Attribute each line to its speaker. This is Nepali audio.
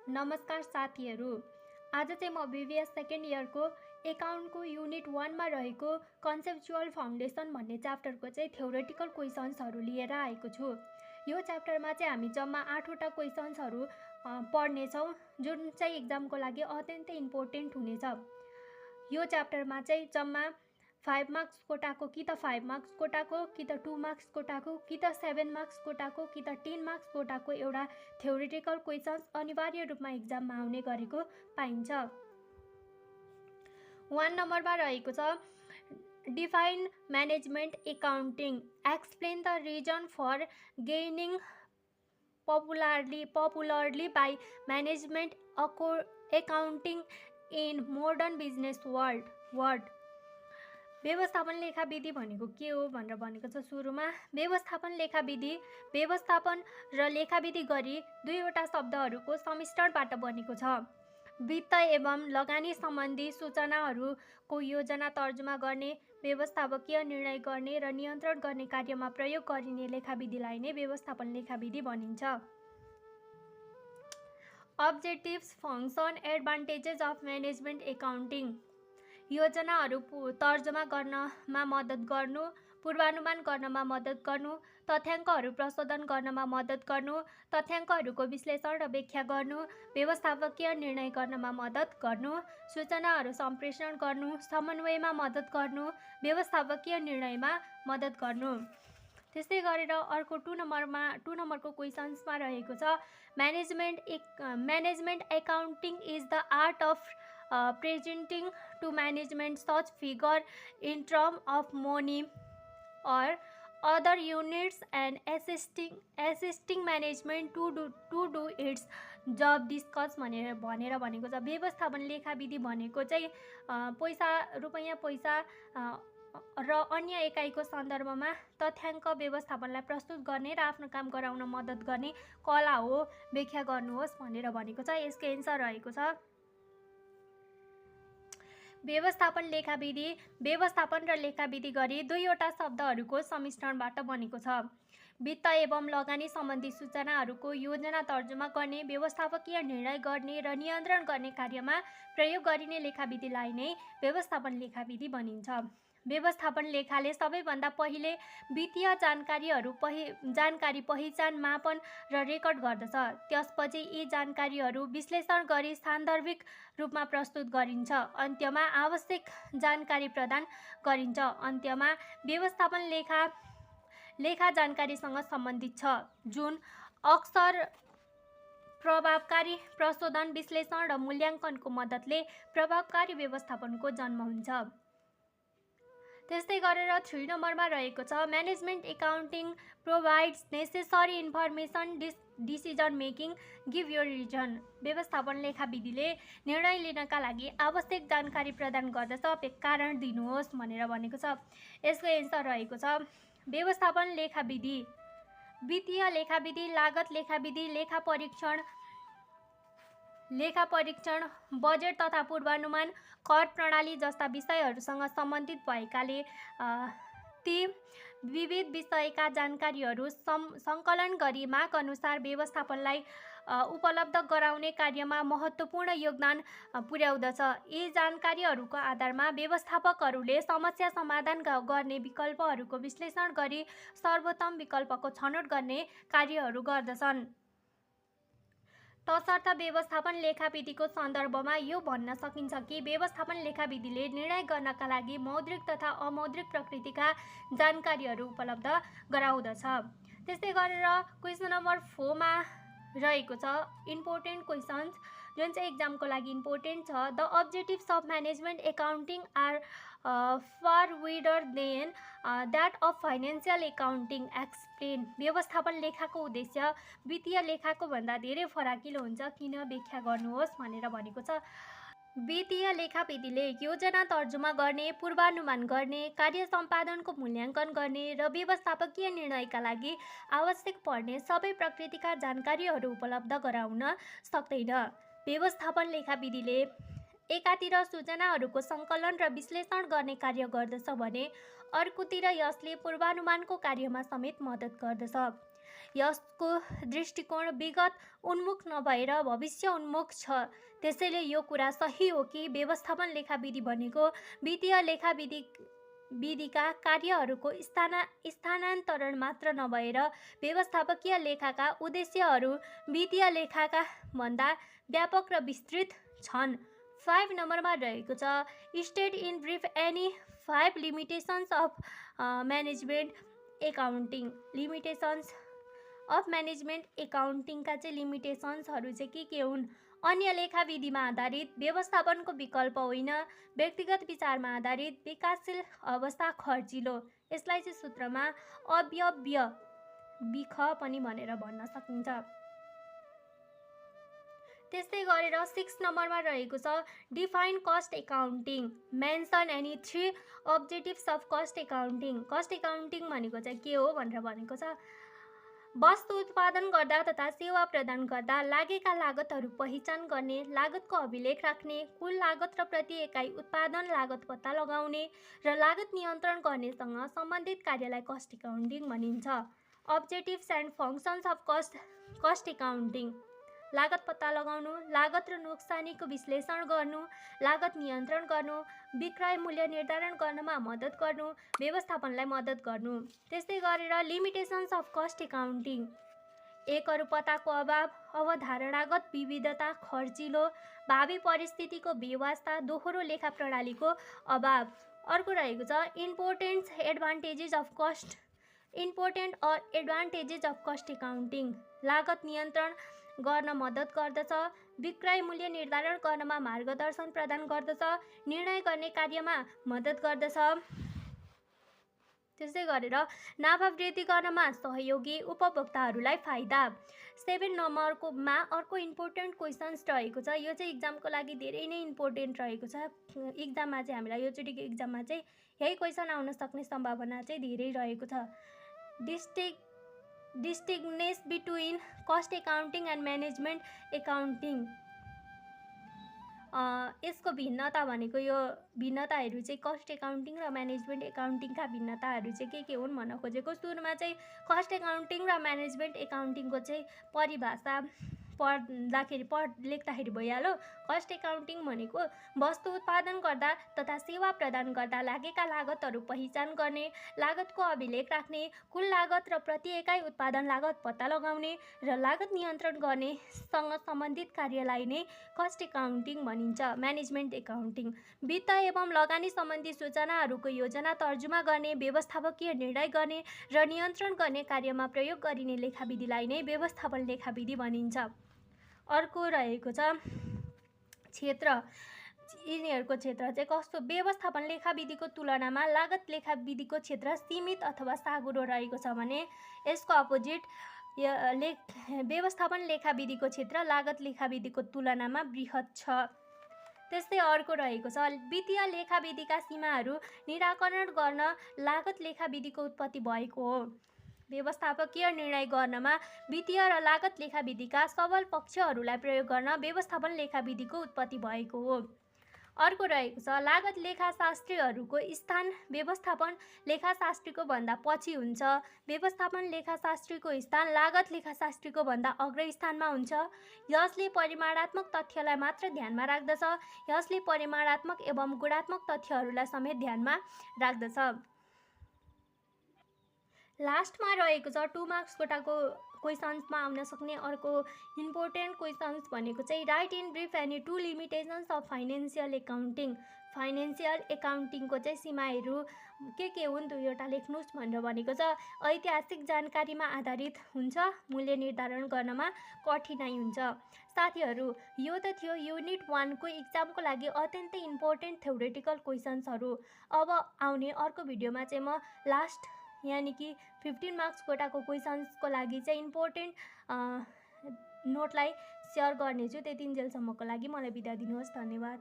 Speaker 1: नमस्कार साथीहरू। आज चाहिँ म बीबीएस सेकेन्ड इयरको एकाउन्टको युनिट 1 मा रहेको कन्सेप्चुअल फाउन्डेसन भन्ने च्याप्टरको चाहिँ थ्योरेटिकल क्वेसन्सहरू लिएर आएको छु। यो च्याप्टरमा चाहिँ हामी जम्मा 8 वटा क्वेसन्सहरू पढ्नेछौँ, जुन चाहिँ एक्जामको लागि अत्यन्तै इम्पोर्टेन्ट हुनेछ। यो च्याप्टरमा चाहिँ जम्मा 5 मार्क्स कोटाको कि त 5 मार्क्स कोटाको कि त 2 मार्क्स कोटाको कि त 7 मार्क्स कोटाको कि त 10 मार्क्स कोटाको एउटा थ्योरेटिकल क्वेसन्स अनिवार्य रूपमा एक्जाममा आउने गरेको पाइन्छ। 1 नम्बरमा रहेको छ define management accounting, explain the reason for gaining popularly by management accounting in modern business world। व्यवस्थापन लेखा विधि भनेको के हो भनेर भनेको छ। सुरुमा व्यवस्थापन लेखा विधि व्यवस्थापन र लेखा विधि गरी दुईवटा शब्दहरूको समिश्रणबाट बनेको छ। वित्त एवं लगानी सम्बन्धी सूचनाहरूको योजना तर्जुमा गर्ने, व्यवस्थापकीय निर्णय गर्ने र नियन्त्रण गर्ने कार्यमा प्रयोग गरिने लेखा विधिलाई नै व्यवस्थापन लेखा विधि भनिन्छ। Objectives, function, advantages of management accounting, योजनाहरू तर्जुमा गर्नमा मद्दत गर्नु, पूर्वानुमान गर्नमा मद्दत गर्नु, तथ्याङ्कहरू प्रशोधन गर्नमा मद्दत गर्नु, तथ्याङ्कहरूको विश्लेषण र व्याख्या गर्नु, व्यवस्थापकीय निर्णय गर्नमा मद्दत गर्नु, सूचनाहरू सम्प्रेषण गर्नु, समन्वयमा मद्दत गर्नु, व्यवस्थापकीय निर्णयमा मद्दत गर्नु। त्यस्तै गरेर अर्को 2 नम्बरको क्वेसन्समा रहेको छ management accounting is the art of presenting to management such figure in terms of money or other units and assisting management to do its job discuss भनेर भनेको छ। व्यवस्थापन लेखा विधि भनेको चाहिँ पैसा, रुपैयाँ, पैसा र अन्य एकाइको सन्दर्भमा तथ्याङ्क व्यवस्थापनलाई प्रस्तुत गर्ने र आफ्नो काम गराउन मद्दत गर्ने कला हो, व्याख्या गर्नुहोस् भनेर भनेको छ। यसको एन्सर रहेको छ व्यवस्थापन लेखा विधि व्यवस्थापन र लेखा विधि गरी दुईवटा शब्दहरूको समिश्रणबाट बनेको छ। वित्त एवं लगानी सम्बन्धी सूचनाहरूको योजना तर्जुमा गर्ने, व्यवस्थापकीय निर्णय गर्ने र नियन्त्रण गर्ने कार्यमा प्रयोग गरिने लेखा विधिलाई नै व्यवस्थापन लेखा विधि भनिन्छ। व्यवस्थापन लेखाले सबैभन्दा पहिले वित्तीय जानकारी पहिचान, मापन र रेकर्ड गर्दछ। त्यसपछि यी जानकारीहरू विश्लेषण गरी सान्दर्भिक रूपमा प्रस्तुत गरिन्छ। अन्त्यमा आवश्यक जानकारी प्रदान गरिन्छ। अन्त्यमा व्यवस्थापन लेखा जानकारीसँग सम्बन्धित छ, जुन अक्सर प्रभावकारी प्रशोधन, विश्लेषण र मूल्याङ्कनको मद्दतले प्रभावकारी व्यवस्थापनको जन्म हुन्छ। त्यस्तै गरेर 3 नम्बरमा रहेको छ management accounting provides necessary information decision making, give your reason. व्यवस्थापन लेखा विधिले निर्णय लिनका लागि आवश्यक जानकारी प्रदान गर्दछ, कारण दिनुहोस् भनेर भनेको छ। यसको एन्सर रहेको छ व्यवस्थापन लेखा विधि वित्तीय लेखा विधि, लागत लेखा विधि, लेखा परीक्षण, बजेट तथा पूर्वानुमान, कर प्रणाली जस्ता विषयहरूसँग सम्बन्धित भएकाले ती विविध विषयका जानकारीहरू सङ्कलन गरी माग अनुसार व्यवस्थापनलाई उपलब्ध गराउने कार्यमा महत्त्वपूर्ण योगदान पुर्याउँदछ। यी जानकारीहरूको आधारमा व्यवस्थापकहरूले समस्या समाधान गर्ने विकल्पहरूको विश्लेषण गरी सर्वोत्तम विकल्पको छनौट गर्ने कार्यहरू गर्दछन्। तसर्थ व्यवस्थापन लेखा विधिको सन्दर्भमा यो भन्न सकिन्छ कि व्यवस्थापन लेखा विधिले निर्णय गर्नका लागि मौद्रिक तथा अमौद्रिक प्रकृतिका जानकारीहरू उपलब्ध गराउँदछ। त्यस्तै गरेर क्वेसन नम्बर 4 मा रहेको छ इम्पोर्टेन्ट क्वेसन्स, जुन चाहिँ एक्जामको लागि इम्पोर्टेन्ट छ। The objectives of management accounting are far wider than that of financial accounting, explain. व्यवस्थापन लेखाको उद्देश्य वित्तीय लेखाको भन्दा धेरै फराकिलो हुन्छ, किन व्याख्या गर्नुहोस् भनेर भनेको छ। वित्तीय लेखा विधिले योजना तर्जुमा गर्ने, पूर्वानुमान गर्ने, कार्य सम्पादनको मूल्याङ्कन गर्ने र व्यवस्थापकीय निर्णयका लागि आवश्यक पर्ने सबै प्रकृतिका जानकारीहरू उपलब्ध गराउन सक्दैन। व्यवस्थापन लेखा विधिले एकातिर सूचनाहरूको सङ्कलन र विश्लेषण गर्ने कार्य गर्दछ भने अर्कोतिर यसले पूर्वानुमानको कार्यमा समेत मद्दत गर्दछ। यसको दृष्टिकोण विगत उन्मुख नभएर भविष्य उन्मुख छ। त्यसैले यो कुरा सही हो कि व्यवस्थापन लेखाविधि भनेको वित्तीय विधिका कार्यहरूको स्थानान्तरण मात्र नभएर व्यवस्थापकीय लेखाका उद्देश्यहरू वित्तीय लेखाका भन्दा व्यापक र विस्तृत छन्। 5 नम्बरमा रहेको छ state in brief any 5 limitations of management accounting. Limitations of management एकाउन्टिङका चाहिँ लिमिटेसन्सहरू चाहिँ के हुन्? अन्य लेखाविधिमा आधारित व्यवस्थापनको विकल्प होइन, व्यक्तिगत विचारमा आधारित विकासशील अवस्था खर्चिलो। यसलाई चाहिँ सूत्रमा अव्यव्य विख पनि भनेर भन्न सकिन्छ। त्यस्तै गरेर 6 नम्बरमा रहेको छ define cost accounting. Mention any 3 objectives of cost accounting. Cost accounting भनेको चाहिँ के हो भनेर भनेको छ वस्तु उत्पादन गर्दा तथा सेवा प्रदान गर्दा लागेका लागतहरू पहिचान गर्ने, लागतको अभिलेख राख्ने, कुल लागत र प्रति एकाइ उत्पादन लागत पत्ता लगाउने र लागत नियन्त्रण गर्नेसँग सम्बन्धित कार्यलाई कस्ट एकाउन्टिङ भनिन्छ। Objectives and functions of cost accounting. लागत पत्ता लगाउनु, लागत र नोक्सानीको विश्लेषण गर्नु, लागत नियन्त्रण गर्नु, विक्रय मूल्य निर्धारण गर्नमा मद्दत गर्नु, व्यवस्थापनलाई मद्दत गर्नु। त्यस्तै गरेर लिमिटेसन्स अफ कस्ट एकाउन्टिङ। एकरूपताको अभाव, अवधारणागत विविधता खर्चिलो, भावी परिस्थितिको बेवास्ता, दोहोरो लेखा प्रणालीको अभाव। अर्को रहेको छ important advantages of cost accounting. लागत नियन्त्रण गर्न मद्दत गर्दछ, विक्रय मूल्य निर्धारण गर्नमा मार्गदर्शन प्रदान गर्दछ, निर्णय गर्ने कार्यमा मद्दत गर्दछ। त्यसै गरेर नाफा वृद्धि गर्नमा सहयोगी, उपभोक्ताहरूलाई फाइदा। 7 नम्बरकोमा अर्को इम्पोर्टेन्ट क्वेसन्स रहेको छ। यो चाहिँ इक्जामको लागि धेरै नै इम्पोर्टेन्ट रहेको छ। इक्जाममा चाहिँ हामीलाई योचोटिको इक्जाममा चाहिँ यही क्वेसन आउन सक्ने सम्भावना चाहिँ धेरै रहेको छ। Distinctness between cost accounting and management accounting. यसको भिन्नता भनेको यो भिन्नताहरू चाहिँ कस्ट एकाउन्टिङ र म्यानेजमेन्ट एकाउन्टिङका भिन्नताहरू चाहिँ के हुन् भन्न खोजेको। सुरुमा चाहिँ कस्ट एकाउन्टिङ र म्यानेजमेन्ट एकाउन्टिङको चाहिँ परिभाषा लेख्दाखेरि भइहाल्यो। कस्ट एकाउन्टिङ भनेको वस्तु उत्पादन गर्दा तथा सेवा प्रदान गर्दा लागेका लागतहरू पहिचान गर्ने, लागतको अभिलेख राख्ने, कुल लागत र प्रति एकाइ उत्पादन लागत पत्ता लगाउने र लागत नियन्त्रण गर्नेसँग सम्बन्धित कार्यलाई नै कस्ट एकाउन्टिङ भनिन्छ। म्यानेजमेन्ट एकाउन्टिङ वित्त एवं लगानी सम्बन्धी सूचनाहरूको योजना तर्जुमा गर्ने, व्यवस्थापकीय निर्णय गर्ने र नियन्त्रण गर्ने कार्यमा प्रयोग गरिने लेखाविधिलाई नै व्यवस्थापन लेखाविधि भनिन्छ। अर्को रहेको छ क्षेत्र। यिनीहरूको क्षेत्र चाहिँ कस्तो? व्यवस्थापन लेखाविधिको तुलनामा लागत लेखाविधिको क्षेत्र सीमित अथवा साँघुरो रहेको छ भने यसको अपोजिट व्यवस्थापन लेखाविधिको क्षेत्र लागत लेखाविधिको तुलनामा बृहत छ। त्यस्तै अर्को रहेको छ वित्तीय लेखाविधिका सीमाहरू निराकरण गर्न लागत लेखाविधिको उत्पत्ति भएको हो। व्यवस्थापकीय निर्णय गर्नमा वित्तीय र लागत लेखाविधिका सबल पक्षहरूलाई प्रयोग गर्न व्यवस्थापन लेखाविधिको उत्पत्ति भएको हो। अर्को रहेको छ लागत लेखाशास्त्रीहरूको स्थान व्यवस्थापन लेखाशास्त्रीको भन्दा पछि हुन्छ। व्यवस्थापन लेखाशास्त्रीको स्थान लागत लेखाशास्त्रीको भन्दा अग्रस्थानमा हुन्छ। यसले परिमाणात्मक तथ्यलाई मात्र ध्यानमा राख्दछ। यसले परिमाणात्मक एवं गुणात्मक तथ्यहरूलाई समेत ध्यानमा राख्दछ। लास्टमा रहेको छ 2 मार्क्स कोटाको क्वेसन्समा आउन सक्ने अर्को इम्पोर्टेन्ट क्वेसन्स भनेको चाहिँ write in brief any 2 limitations of financial accounting. Financial एकाउन्टिङको चाहिँ सीमाहरू के हुन् 2वटा लेख्नुहोस् भनेर भनेको छ। ऐतिहासिक जानकारीमा आधारित हुन्छ, मूल्य निर्धारण गर्नमा कठिनाइ हुन्छ। साथीहरू यो त थियो युनिट 1 को इक्जामको लागि अत्यन्तै इम्पोर्टेन्ट थ्योरेटिकल क्वेसन्सहरू। अब आउने अर्को भिडियोमा चाहिँ म लास्ट यानि कि 15 मार्क्स कोटाको क्वेसन्सको लागि चाहिँ इम्पोर्टेन्ट नोटलाई सेयर गर्नेछु। त्यतिन्जेलसम्मको लागि मलाई बिदा दिनुहोस्। धन्यवाद।